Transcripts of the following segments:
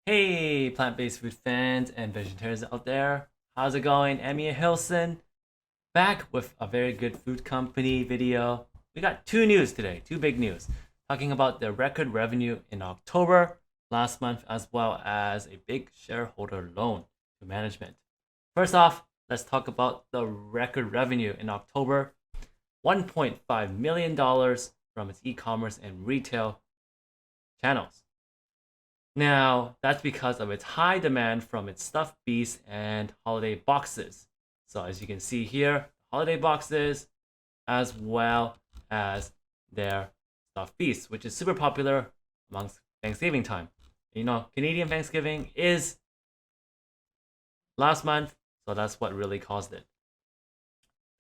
Hey, plant-based food fans and vegetarians out there. How's it going? Emmy Hilson back with a very good food company video. We got two news today, two big news, talking about the record revenue in October last month, as well as a big shareholder loan to management. First off, let's talk about the record revenue in October. $1.5 million from its e-commerce and retail channels. Now, that's because of its high demand from its stuffed beasts and holiday boxes. So as you can see here, holiday boxes as well as their stuffed beasts, which is super popular amongst Thanksgiving time. You know, Canadian Thanksgiving is last month, so that's what really caused it.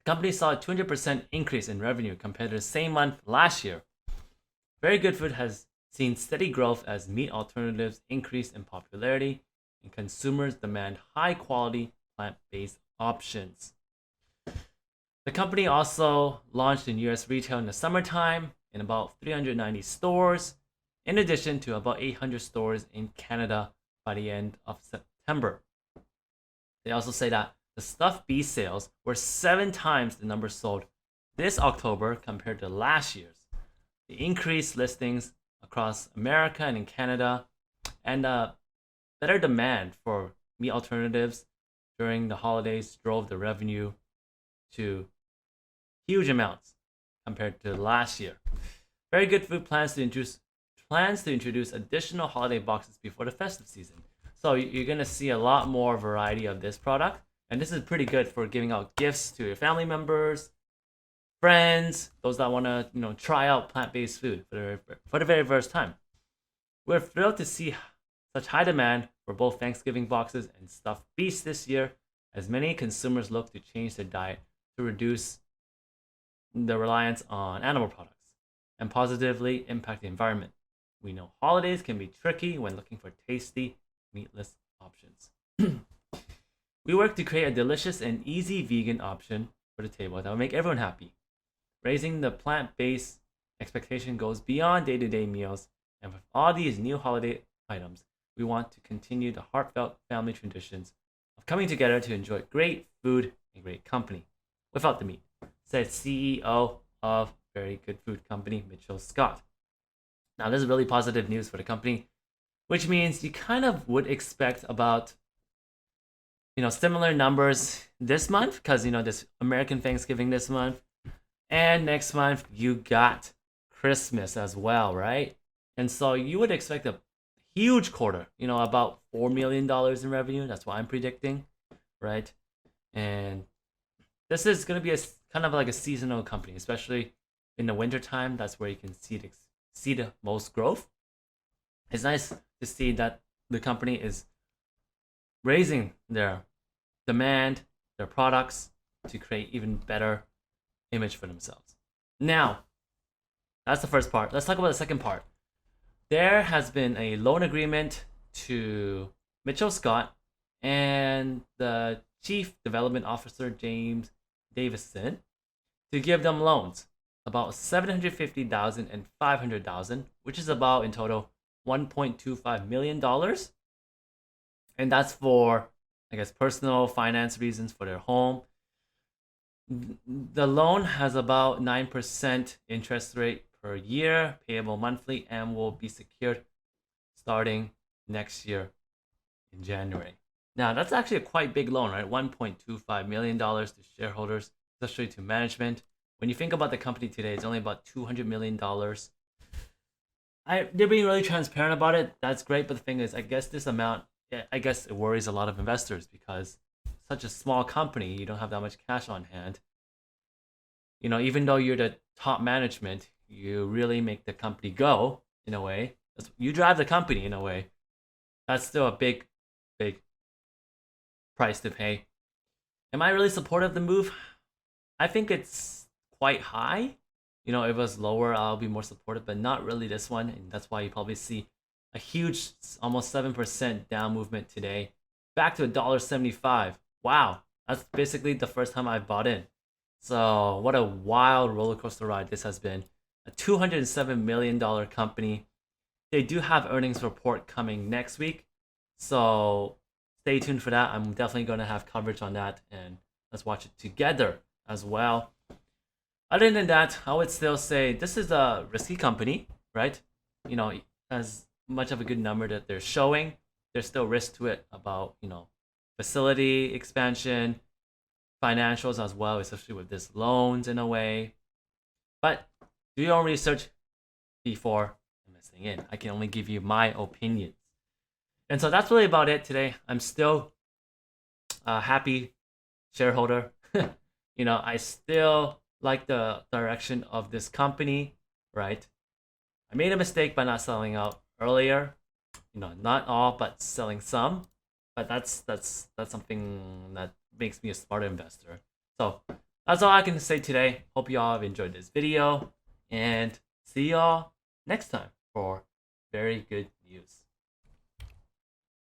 The company saw a 200% increase in revenue compared to the same month last year. Very Good Food has seen steady growth as meat alternatives increase in popularity and consumers demand high-quality plant-based options. The company also launched in US retail in the summertime in about 390 stores, in addition to about 800 stores in Canada by the end of September. They also say that the stuffed beast sales were 7 times the number sold this October compared to last year's. The increased listings across America and in Canada, and better demand for meat alternatives during the holidays drove the revenue to huge amounts compared to last year. Very Good Food plans to introduce additional holiday boxes before the festive season. So you're gonna see a lot more variety of this product, and this is pretty good for giving out gifts to your family members, friends, those that want to try out plant-based food for the very first time. We're thrilled to see such high demand for both Thanksgiving boxes and stuffed beasts this year, as many consumers look to change their diet to reduce the reliance on animal products and positively impact the environment. We know holidays can be tricky when looking for tasty, meatless options. We work to create a delicious and easy vegan option for the table that will make everyone happy. Raising the plant-based expectation goes beyond day-to-day meals, and with all these new holiday items, we want to continue the heartfelt family traditions of coming together to enjoy great food and great company without the meat, said CEO of Very Good Food Company, Mitchell Scott. Now, this is really positive news for the company, which means you kind of would expect about similar numbers this month, because this American Thanksgiving this month. And next month, you got Christmas as well, right? And so you would expect a huge quarter, about $4 million in revenue. That's what I'm predicting, right? And this is going to be a kind of like a seasonal company, especially in the wintertime. That's where you can see the most growth. It's nice to see that the company is raising their demand, their products to create even better image for themselves. Now, that's the first part. Let's talk about the second part. There has been a loan agreement to Mitchell Scott and the Chief Development Officer, James Davison, to give them loans, about $750,000 and $500,000, which is about in total $1.25 million. And that's for, I guess, personal finance reasons for their home. The loan has about 9% interest rate per year, payable monthly, and will be secured starting next year in January. Now, that's actually a quite big loan, right? $1.25 million to shareholders, especially to management. When you think about the company today, it's only about $200 million. They're being really transparent about it. That's great, but the thing is, I guess this amount, I guess it worries a lot of investors because such a small company, you don't have that much cash on hand. Even though you're the top management, you really make the company go in a way. You drive the company in a way. That's still a big, big price to pay. Am I really supportive of the move? I think it's quite high. If it was lower, I'll be more supportive, but not really this one. And that's why you probably see a huge, almost 7% down movement today. Back to $1.75. Wow, that's basically the first time I've bought in. So what a wild roller coaster ride this has been. a $207 million company. They do have earnings report coming next week, so stay tuned for that. I'm definitely going to have coverage on that, and let's watch it together as well. Other than that, I would still say this is a risky company, right? As much of a good number that they're showing, there's still risk to it about, facility expansion, financials as well, especially with this loans in a way. But do your own research before investing in. I can only give you my opinions. And so that's really about it today. I'm still a happy shareholder. I still like the direction of this company, right? I made a mistake by not selling out earlier. Not all, but selling some. But that's something that makes me a smarter investor. So that's all I can say today. Hope you all have enjoyed this video, and see y'all next time for very good news.